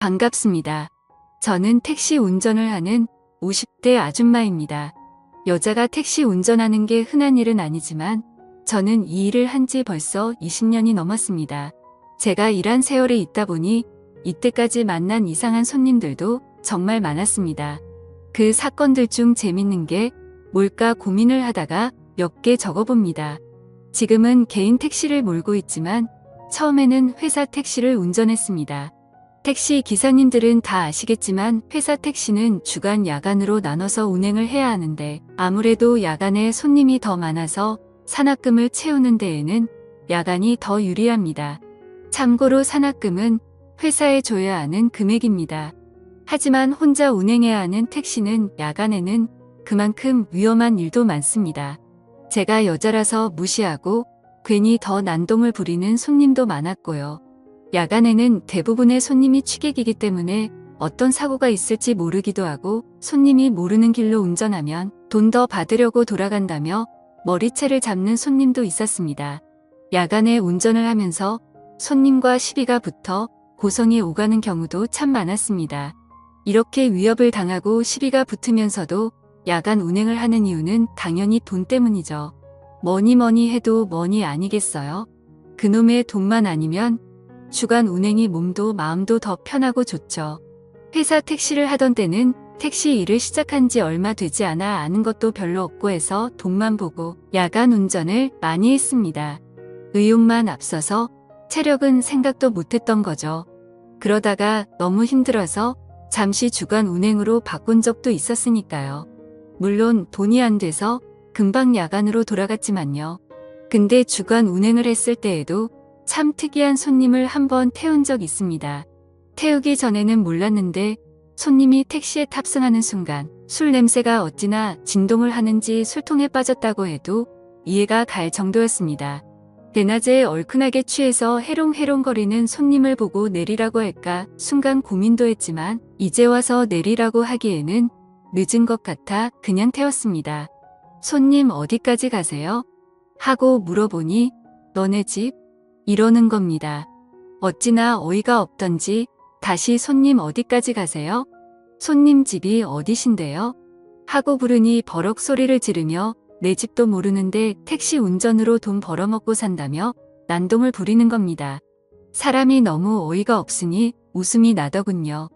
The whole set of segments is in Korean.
반갑습니다. 저는 택시 운전을 하는 50대 아줌마입니다. 여자가 택시 운전하는 게 흔한 일은 아니지만 저는 이 일을 한 지 벌써 20년이 넘었습니다. 제가 일한 세월에 있다 보니 이때까지 만난 이상한 손님들도 정말 많았습니다. 그 사건들 중 재밌는 게 뭘까 고민을 하다가 몇 개 적어봅니다. 지금은 개인 택시를 몰고 있지만 처음에는 회사 택시를 운전했습니다. 택시 기사님들은 다 아시겠지만 회사 택시는 주간 야간으로 나눠서 운행을 해야 하는데 아무래도 야간에 손님이 더 많아서 산악금을 채우는 데에는 야간이 더 유리합니다. 참고로 산악금은 회사에 줘야 하는 금액입니다. 하지만 혼자 운행해야 하는 택시는 야간에는 그만큼 위험한 일도 많습니다. 제가 여자라서 무시하고 괜히 더 난동을 부리는 손님도 많았고요. 야간에는 대부분의 손님이 취객이기 때문에 어떤 사고가 있을지 모르기도 하고 손님이 모르는 길로 운전하면 돈 더 받으려고 돌아간다며 머리채를 잡는 손님도 있었습니다. 야간에 운전을 하면서 손님과 시비가 붙어 고성이 오가는 경우도 참 많았습니다. 이렇게 위협을 당하고 시비가 붙으면서도 야간 운행을 하는 이유는 당연히 돈 때문이죠. 뭐니 해도 뭐니 아니겠어요? 그놈의 돈만 아니면 주간 운행이 몸도 마음도 더 편하고 좋죠. 회사 택시를 하던 때는 택시 일을 시작한 지 얼마 되지 않아 아는 것도 별로 없고 해서 돈만 보고 야간 운전을 많이 했습니다. 의욕만 앞서서 체력은 생각도 못했던 거죠. 그러다가 너무 힘들어서 잠시 주간 운행으로 바꾼 적도 있었으니까요. 물론 돈이 안 돼서 금방 야간으로 돌아갔지만요. 근데 주간 운행을 했을 때에도 참 특이한 손님을 한번 태운 적 있습니다. 태우기 전에는 몰랐는데 손님이 택시에 탑승하는 순간 술 냄새가 어찌나 진동을 하는지 술통에 빠졌다고 해도 이해가 갈 정도였습니다. 대낮에 얼큰하게 취해서 해롱해롱거리는 손님을 보고 내리라고 할까 순간 고민도 했지만 이제 와서 내리라고 하기에는 늦은 것 같아 그냥 태웠습니다. 손님 어디까지 가세요? 하고 물어보니 너네 집? 이러는 겁니다. 어찌나 어이가 없던지 다시 손님 어디까지 가세요? 손님 집이 어디신데요? 하고 부르니 버럭 소리를 지르며 내 집도 모르는데 택시 운전으로 돈 벌어먹고 산다며 난동을 부리는 겁니다. 사람이 너무 어이가 없으니 웃음이 나더군요.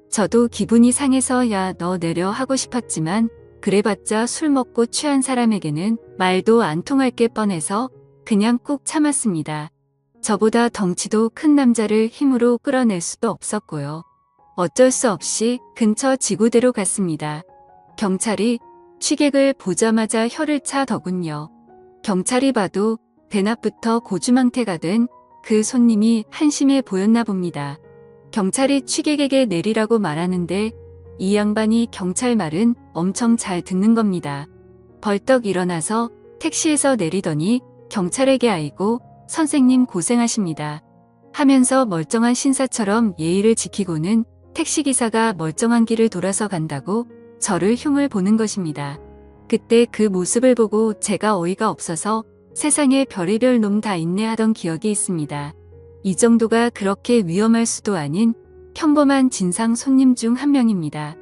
저도 기분이 상해서 야 너 내려 하고 싶었지만 그래봤자 술 먹고 취한 사람에게는 말도 안 통할 게 뻔해서 그냥 꾹 참았습니다. 저보다 덩치도 큰 남자를 힘으로 끌어낼 수도 없었고요. 어쩔 수 없이 근처 지구대로 갔습니다. 경찰이 취객을 보자마자 혀를 차더군요. 경찰이 봐도 대낮부터 고주망태가 된 그 손님이 한심해 보였나 봅니다. 경찰이 취객에게 내리라고 말하는데 이 양반이 경찰 말은 엄청 잘 듣는 겁니다. 벌떡 일어나서 택시에서 내리더니 경찰에게 아이고 선생님 고생하십니다 하면서 멀쩡한 신사처럼 예의를 지키고는 택시기사가 멀쩡한 길을 돌아서 간다고 저를 흉을 보는 것입니다. 그때 그 모습을 보고 제가 어이가 없어서 세상에 별의별 놈 다 있네 하던 기억이 있습니다. 이 정도가 그렇게 위험할 수도 아닌 평범한 진상 손님 중 한 명입니다.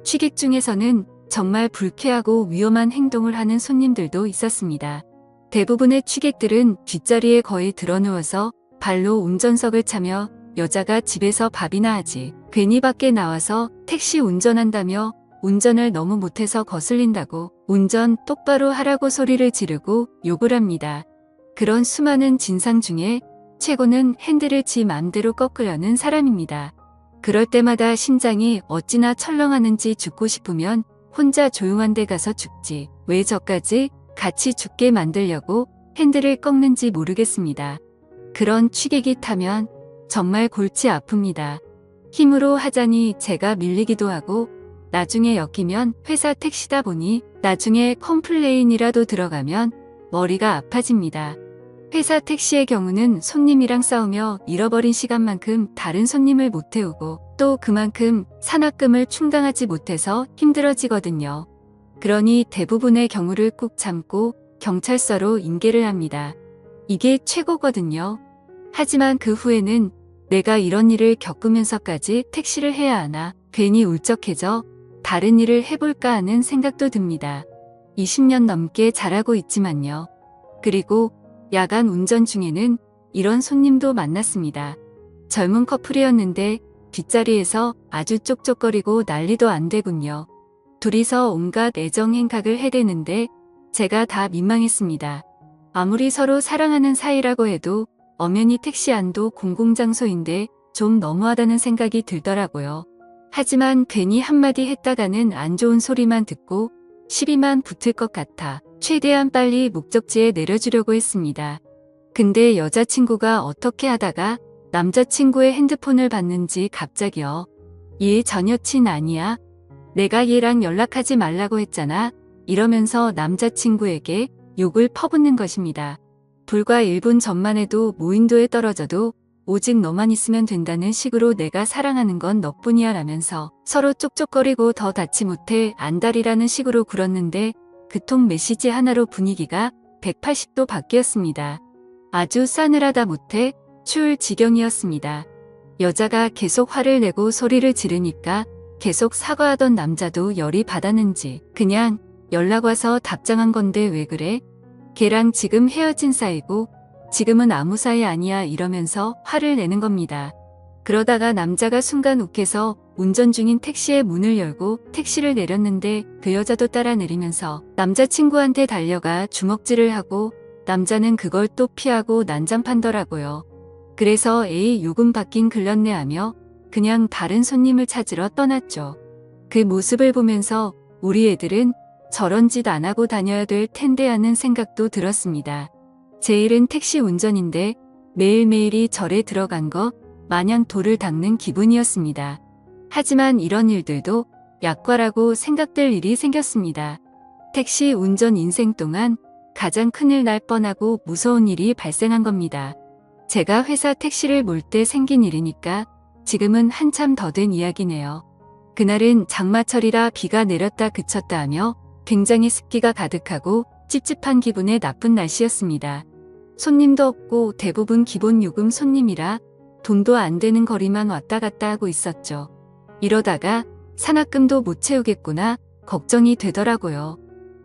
취객 중에서는 정말 불쾌하고 위험한 행동을 하는 손님들도 있었습니다. 대부분의 취객들은 뒷자리에 거의 드러누워서 발로 운전석을 차며 여자가 집에서 밥이나 하지 괜히 밖에 나와서 택시 운전한다며 운전을 너무 못해서 거슬린다고 운전 똑바로 하라고 소리를 지르고 욕을 합니다. 그런 수많은 진상 중에 최고는 핸들을 지 맘대로 꺾으려는 사람입니다. 그럴 때마다 심장이 어찌나 철렁하는지 죽고 싶으면 혼자 조용한 데 가서 죽지 왜 저까지 같이 죽게 만들려고 핸들을 꺾는지 모르겠습니다. 그런 취객이 타면 정말 골치 아픕니다. 힘으로 하자니 제가 밀리기도 하고 나중에 엮이면 회사 택시다 보니 나중에 컴플레인이라도 들어가면 머리가 아파집니다. 회사 택시의 경우는 손님이랑 싸우며 잃어버린 시간만큼 다른 손님을 못 태우고 또 그만큼 산악금을 충당하지 못해서 힘들어지거든요. 그러니 대부분의 경우를 꾹 참고 경찰서로 인계를 합니다. 이게 최고거든요. 하지만 그 후에는 내가 이런 일을 겪으면서까지 택시를 해야 하나 괜히 울적해져 다른 일을 해볼까 하는 생각도 듭니다. 20년 넘게 잘하고 있지만요. 그리고 야간 운전 중에는 이런 손님도 만났습니다. 젊은 커플이었는데 뒷자리에서 아주 쪽쪽거리고 난리도 안 되군요. 둘이서 온갖 애정 행각을 해대는데 제가 다 민망했습니다. 아무리 서로 사랑하는 사이라고 해도 엄연히 택시 안도 공공장소인데 좀 너무하다는 생각이 들더라고요. 하지만 괜히 한마디 했다가는 안 좋은 소리만 듣고 시비만 붙을 것 같아 최대한 빨리 목적지에 내려주려고 했습니다. 근데 여자친구가 어떻게 하다가 남자친구의 핸드폰을 봤는지 갑자기요. 얘 전 여친 아니야? 내가 얘랑 연락하지 말라고 했잖아. 이러면서 남자친구에게 욕을 퍼붓는 것입니다. 불과 1분 전만 해도 무인도에 떨어져도 오직 너만 있으면 된다는 식으로 내가 사랑하는 건 너뿐이야 라면서 서로 쪽쪽거리고 더 닿지 못해 안달이라는 식으로 굴었는데 그 통 메시지 하나로 분위기가 180도 바뀌었습니다. 아주 싸늘하다 못해 추울 지경이었습니다. 여자가 계속 화를 내고 소리를 지르니까 계속 사과하던 남자도 열이 받았는지 그냥 연락 와서 답장한 건데 왜 그래? 걔랑 지금 헤어진 사이고 지금은 아무 사이 아니야 이러면서 화를 내는 겁니다. 그러다가 남자가 순간 욱해서 운전 중인 택시의 문을 열고 택시를 내렸는데 그 여자도 따라 내리면서 남자친구한테 달려가 주먹질을 하고 남자는 그걸 또 피하고 난장판더라고요. 그래서 에이 요금 받긴 글렀네 하며 그냥 다른 손님을 찾으러 떠났죠. 그 모습을 보면서 우리 애들은 저런 짓 안 하고 다녀야 될 텐데 하는 생각도 들었습니다. 제 일은 택시 운전인데 매일매일이 절에 들어간 것 마냥 돌을 닦는 기분이었습니다. 하지만 이런 일들도 약과라고 생각될 일이 생겼습니다. 택시 운전 인생 동안 가장 큰일 날 뻔하고 무서운 일이 발생한 겁니다. 제가 회사 택시를 몰 때 생긴 일이니까 지금은 한참 더 된 이야기네요. 그날은 장마철이라 비가 내렸다 그쳤다 하며 굉장히 습기가 가득하고 찝찝한 기분의 나쁜 날씨였습니다. 손님도 없고 대부분 기본 요금 손님이라 돈도 안 되는 거리만 왔다 갔다 하고 있었죠. 이러다가 산악금도 못 채우겠구나 걱정이 되더라고요.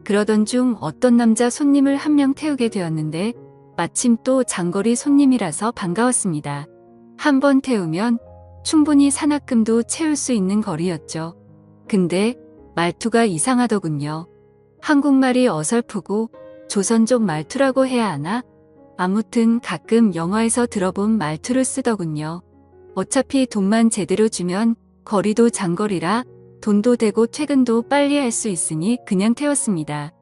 그러던 중 어떤 남자 손님을 한 명 태우게 되었는데 마침 또 장거리 손님이라서 반가웠습니다. 한 번 태우면 충분히 산악금도 채울 수 있는 거리였죠. 근데 말투가 이상하더군요. 한국말이 어설프고 조선족 말투라고 해야 하나? 아무튼 가끔 영화에서 들어본 말투를 쓰더군요. 어차피 돈만 제대로 주면 거리도 장거리라 돈도 되고 퇴근도 빨리 할 수 있으니 그냥 태웠습니다.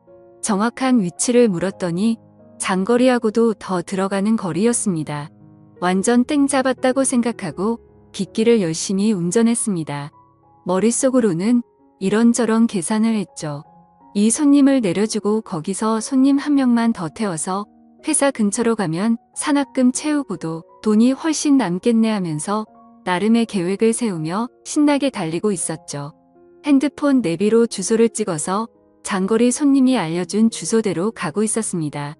정확한 위치를 물었더니 장거리하고도 더 들어가는 거리였습니다. 완전 땡 잡았다고 생각하고 빗길을 열심히 운전했습니다. 머릿속으로는 이런저런 계산을 했죠. 이 손님을 내려주고 거기서 손님 한 명만 더 태워서 회사 근처로 가면 산악금 채우고도 돈이 훨씬 남겠네 하면서 나름의 계획을 세우며 신나게 달리고 있었죠. 핸드폰 내비로 주소를 찍어서 장거리 손님이 알려준 주소대로 가고 있었습니다.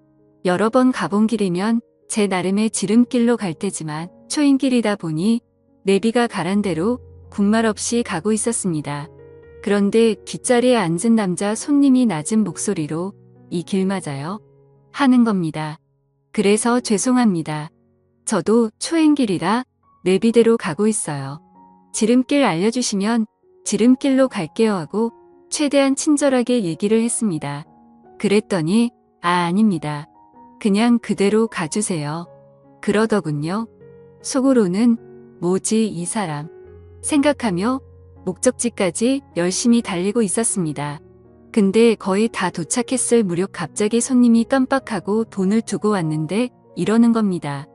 여러 번 가본 길이면 제 나름의 지름길로 갈 테지만 초인길이다 보니 내비가 가란 대로 군말 없이 가고 있었습니다. 그런데 뒷자리에 앉은 남자 손님이 낮은 목소리로 이 길 맞아요? 하는 겁니다. 그래서 죄송합니다. 저도 초행길이라 내비대로 가고 있어요. 지름길 알려주시면 지름길로 갈게요 하고 최대한 친절하게 얘기를 했습니다. 그랬더니 아닙니다. 그냥 그대로 가주세요. 그러더군요. 속으로는 뭐지 이 사람 생각하며 목적지까지 열심히 달리고 있었습니다. 근데 거의 다 도착했을 무렵 갑자기 손님이 깜빡하고 돈을 두고 왔는데 이러는 겁니다.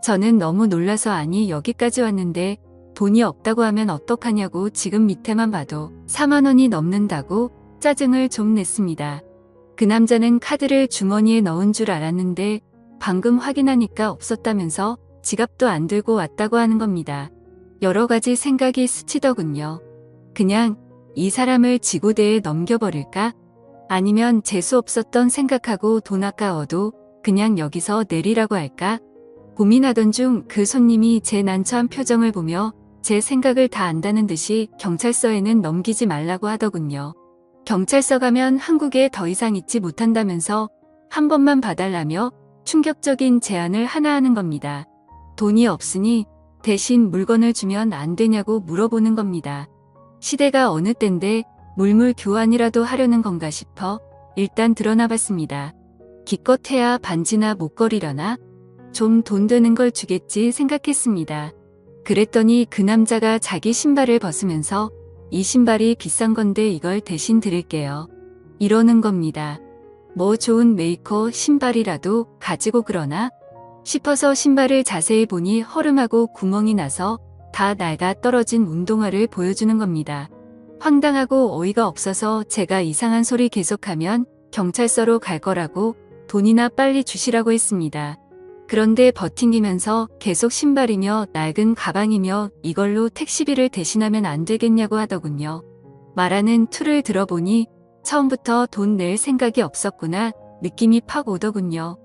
저는 너무 놀라서 아니 여기까지 왔는데 돈이 없다고 하면 어떡하냐고 지금 밑에만 봐도 4만 원이 넘는다고 짜증을 좀 냈습니다. 그 남자는 카드를 주머니에 넣은 줄 알았는데 방금 확인하니까 없었다면서 지갑도 안 들고 왔다고 하는 겁니다. 여러 가지 생각이 스치더군요. 그냥 이 사람을 지구대에 넘겨버릴까? 아니면 재수 없었던 생각하고 돈 아까워도 그냥 여기서 내리라고 할까? 고민하던 중 그 손님이 제 난처한 표정을 보며 제 생각을 다 안다는 듯이 경찰서에는 넘기지 말라고 하더군요. 경찰서 가면 한국에 더 이상 있지 못한다면서 한 번만 봐달라며 충격적인 제안을 하나 하는 겁니다. 돈이 없으니 대신 물건을 주면 안 되냐고 물어보는 겁니다. 시대가 어느 때인데 물물 교환이라도 하려는 건가 싶어 일단 드러나 봤습니다. 기껏해야 반지나 목걸이려나? 좀 돈 되는 걸 주겠지 생각했습니다. 그랬더니 그 남자가 자기 신발을 벗으면서 이 신발이 비싼 건데 이걸 대신 드릴게요. 이러는 겁니다. 뭐 좋은 메이커 신발이라도 가지고 그러나 싶어서 신발을 자세히 보니 허름하고 구멍이 나서 다 낡아 떨어진 운동화를 보여주는 겁니다. 황당하고 어이가 없어서 제가 이상한 소리 계속하면 경찰서로 갈 거라고 돈이나 빨리 주시라고 했습니다. 그런데 버팅기면서 계속 신발이며 낡은 가방이며 이걸로 택시비를 대신하면 안 되겠냐고 하더군요. 말하는 투를 들어보니 처음부터 돈 낼 생각이 없었구나 느낌이 팍 오더군요.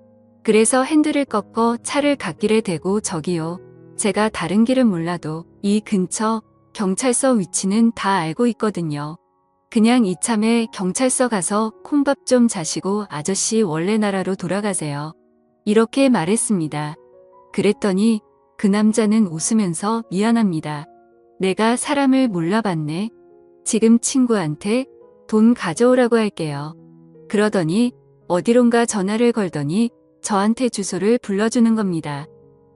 그래서 핸들을 꺾어 차를 갓길에 대고 저기요. 제가 다른 길은 몰라도 이 근처 경찰서 위치는 다 알고 있거든요. 그냥 이참에 경찰서 가서 콩밥 좀 자시고 아저씨 원래 나라로 돌아가세요. 이렇게 말했습니다. 그랬더니 그 남자는 웃으면서 미안합니다. 내가 사람을 몰라봤네. 지금 친구한테 돈 가져오라고 할게요. 그러더니 어디론가 전화를 걸더니 저한테 주소를 불러주는 겁니다.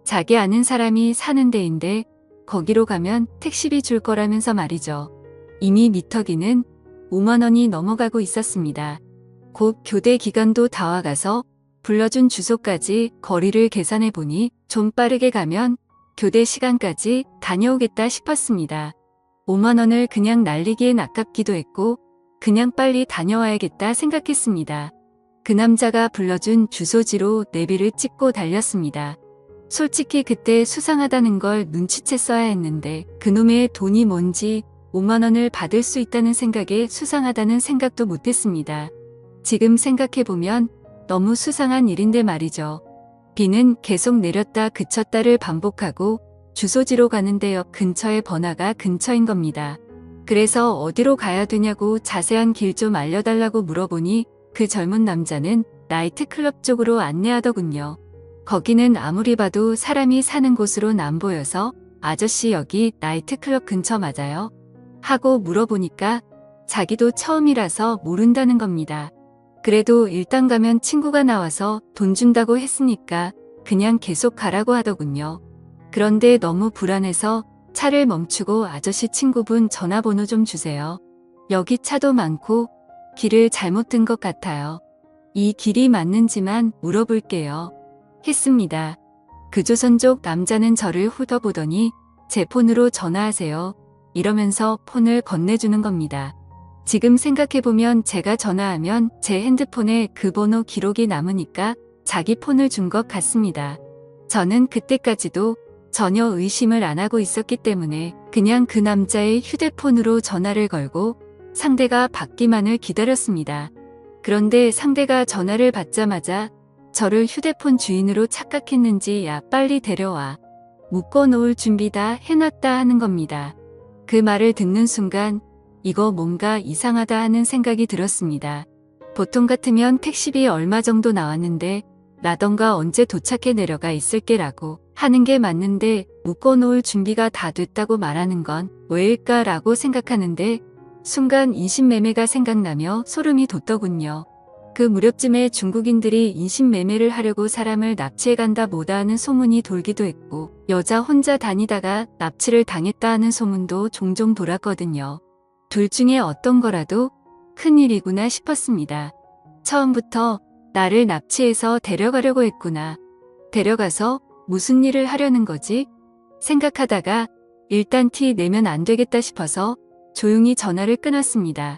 자기 아는 사람이 사는 데인데 거기로 가면 택시비 줄 거라면서 말이죠. 이미 미터기는 5만 원이 넘어가고 있었습니다. 곧 교대 기간도 다 와가서 불러준 주소까지 거리를 계산해 보니 좀 빠르게 가면 교대 시간까지 다녀오겠다 싶었습니다. 5만 원을 그냥 날리기엔 아깝기도 했고 그냥 빨리 다녀와야겠다 생각했습니다. 그 남자가 불러준 주소지로 내비를 찍고 달렸습니다. 솔직히 그때 수상하다는 걸 눈치챘어야 했는데 그놈의 돈이 뭔지 5만 원을 받을 수 있다는 생각에 수상하다는 생각도 못했습니다. 지금 생각해보면 너무 수상한 일인데 말이죠. 비는 계속 내렸다 그쳤다를 반복하고 주소지로 가는데 역 근처의 번화가 근처인 겁니다. 그래서 어디로 가야 되냐고 자세한 길 좀 알려달라고 물어보니 그 젊은 남자는 나이트클럽 쪽으로 안내하더군요. 거기는 아무리 봐도 사람이 사는 곳으론 안 보여서 아저씨 여기 나이트클럽 근처 맞아요? 하고 물어보니까 자기도 처음이라서 모른다는 겁니다. 그래도 일단 가면 친구가 나와서 돈 준다고 했으니까 그냥 계속 가라고 하더군요. 그런데 너무 불안해서 차를 멈추고 아저씨 친구분 전화번호 좀 주세요. 여기 차도 많고 길을 잘못 든 것 같아요. 이 길이 맞는지만 물어볼게요. 했습니다. 그 조선족 남자는 저를 훑어보더니 제 폰으로 전화하세요. 이러면서 폰을 건네주는 겁니다. 지금 생각해보면 제가 전화하면 제 핸드폰에 그 번호 기록이 남으니까 자기 폰을 준 것 같습니다. 저는 그때까지도 전혀 의심을 안 하고 있었기 때문에 그냥 그 남자의 휴대폰으로 전화를 걸고 상대가 받기만을 기다렸습니다. 그런데 상대가 전화를 받자마자 저를 휴대폰 주인으로 착각했는지 야 빨리 데려와. 묶어놓을 준비 다 해놨다 하는 겁니다. 그 말을 듣는 순간 이거 뭔가 이상하다 하는 생각이 들었습니다. 보통 같으면 택시비 얼마 정도 나왔는데 나던가 언제 도착해 내려가 있을게라고 하는 게 맞는데 묶어놓을 준비가 다 됐다고 말하는 건 왜일까라고 생각하는데 순간 인신매매가 생각나며 소름이 돋더군요. 그 무렵쯤에 중국인들이 인신매매를 하려고 사람을 납치해간다 뭐다 하는 소문이 돌기도 했고 여자 혼자 다니다가 납치를 당했다 하는 소문도 종종 돌았거든요. 둘 중에 어떤 거라도 큰일이구나 싶었습니다. 처음부터 나를 납치해서 데려가려고 했구나. 데려가서 무슨 일을 하려는 거지? 생각하다가 일단 티 내면 안 되겠다 싶어서 조용히 전화를 끊었습니다.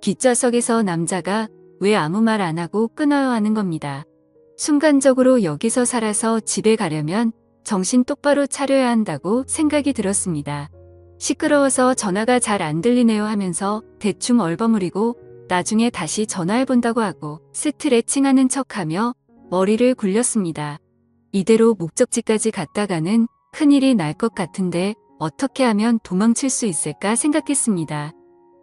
뒷좌석에서 남자가 왜 아무 말 안 하고 끊어요 하는 겁니다. 순간적으로 여기서 살아서 집에 가려면 정신 똑바로 차려야 한다고 생각이 들었습니다. 시끄러워서 전화가 잘 안 들리네요 하면서 대충 얼버무리고 나중에 다시 전화해본다고 하고 스트레칭하는 척하며 머리를 굴렸습니다. 이대로 목적지까지 갔다가는 큰일이 날 것 같은데 어떻게 하면 도망칠 수 있을까 생각했습니다.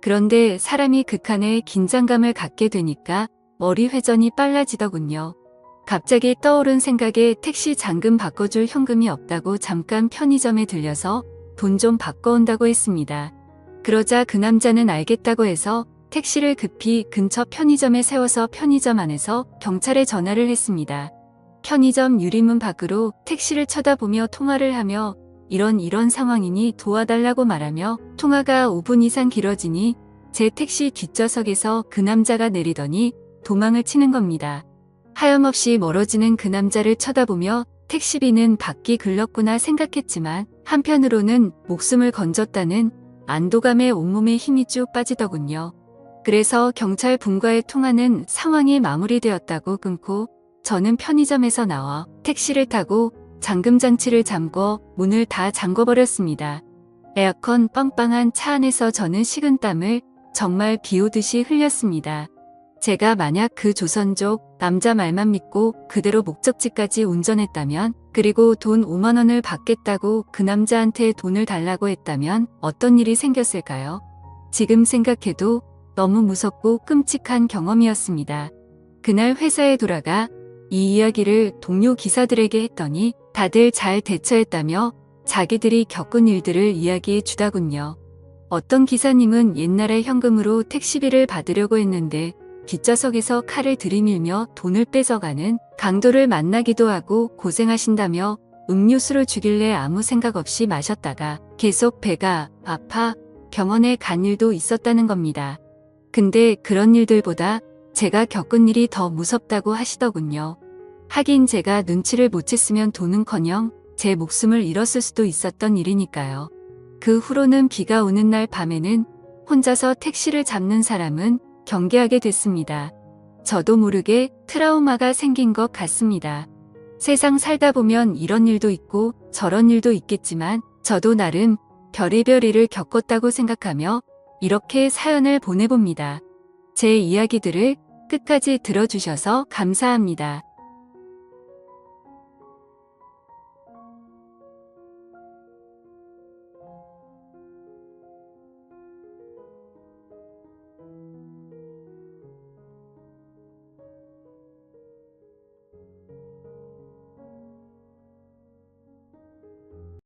그런데 사람이 극한의 긴장감을 갖게 되니까 머리 회전이 빨라지더군요. 갑자기 떠오른 생각에 택시 잔금 바꿔줄 현금이 없다고 잠깐 편의점에 들려서 돈 좀 바꿔온다고 했습니다. 그러자 그 남자는 알겠다고 해서 택시를 급히 근처 편의점에 세워서 편의점 안에서 경찰에 전화를 했습니다. 편의점 유리문 밖으로 택시를 쳐다보며 통화를 하며 이런 상황이니 도와달라고 말하며 통화가 5분 이상 길어지니 제 택시 뒷좌석에서 그 남자가 내리더니 도망을 치는 겁니다. 하염없이 멀어지는 그 남자를 쳐다보며 택시비는 받기 글렀구나 생각했지만 한편으로는 목숨을 건졌다는 안도감에 온몸에 힘이 쭉 빠지더군요. 그래서 경찰 분과의 통화는 상황이 마무리되었다고 끊고 저는 편의점에서 나와 택시를 타고 잠금 장치를 잠궈 문을 다 잠궈버렸습니다. 에어컨 빵빵한 차 안에서 저는 식은땀을 정말 비오듯이 흘렸습니다. 제가 만약 그 조선족 남자 말만 믿고 그대로 목적지까지 운전했다면, 그리고 돈 5만 원을 받겠다고 그 남자한테 돈을 달라고 했다면 어떤 일이 생겼을까요? 지금 생각해도 너무 무섭고 끔찍한 경험이었습니다. 그날 회사에 돌아가 이 이야기를 동료 기사들에게 했더니 다들 잘 대처했다며 자기들이 겪은 일들을 이야기해 주더군요. 어떤 기사님은 옛날에 현금으로 택시비를 받으려고 했는데 뒷좌석에서 칼을 들이밀며 돈을 뺏어가는 강도를 만나기도 하고 고생하신다며 음료수를 주길래 아무 생각 없이 마셨다가 계속 배가 아파 병원에 간 일도 있었다는 겁니다. 근데 그런 일들보다 제가 겪은 일이 더 무섭다고 하시더군요. 하긴 제가 눈치를 못 챘으면 돈은커녕 제 목숨을 잃었을 수도 있었던 일이니까요. 그 후로는 비가 오는 날 밤에는 혼자서 택시를 잡는 사람은 경계하게 됐습니다. 저도 모르게 트라우마가 생긴 것 같습니다. 세상 살다 보면 이런 일도 있고 저런 일도 있겠지만 저도 나름 별의별 일을 겪었다고 생각하며 이렇게 사연을 보내봅니다. 제 이야기들을 끝까지 들어주셔서 감사합니다.